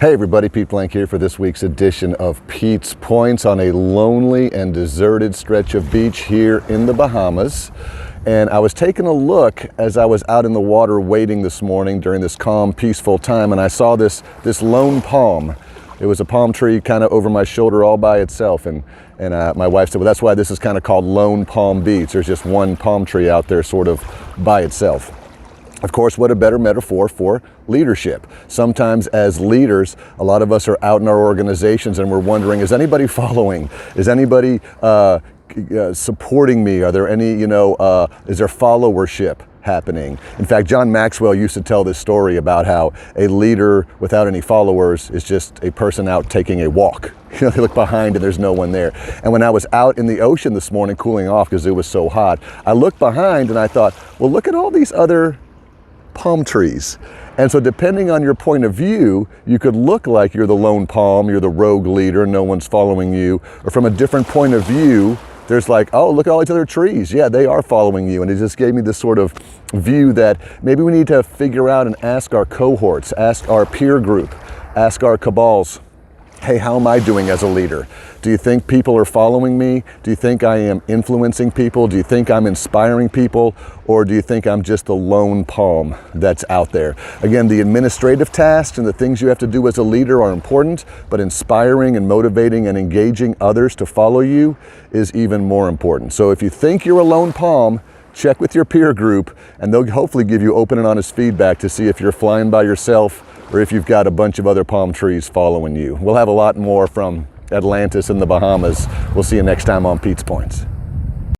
Hey everybody, Pete Blank here for this week's edition of Pete's Points on a lonely and deserted stretch of beach here in the Bahamas. And I was taking a look as I was out in the water waiting this morning during this calm, peaceful time, and I saw this lone palm. It was a palm tree kind of over my shoulder all by itself, and my wife said, well, that's why this is kind of called Lone Palm Beach. There's just one palm tree out there sort of by itself. Of course, what a better metaphor for leadership. Sometimes as leaders, a lot of us are out in our organizations and we're wondering, is anybody following? Is anybody supporting me? Are there any, is there followership happening? In fact, John Maxwell used to tell this story about how a leader without any followers is just a person out taking a walk. They look behind and there's no one there. And when I was out in the ocean this morning cooling off because it was so hot, I looked behind and I thought, well, look at all these other palm trees. And so depending on your point of view, you could look like you're the lone palm, you're the rogue leader, no one's following you. Or from a different point of view, there's like, oh, look at all these other trees. Yeah, they are following you. And it just gave me this sort of view that maybe we need to figure out and ask our cohorts, ask our peer group, ask our cabals, hey, how am I doing as a leader? Do you think people are following me? Do you think I am influencing people? Do you think I'm inspiring people? Or do you think I'm just the lone palm that's out there? Again, the administrative tasks and the things you have to do as a leader are important, but inspiring and motivating and engaging others to follow you is even more important. So if you think you're a lone palm, check with your peer group and they'll hopefully give you open and honest feedback to see if you're flying by yourself or if you've got a bunch of other palm trees following you. We'll have a lot more from Atlantis in the Bahamas. We'll see you next time on Pete's Points.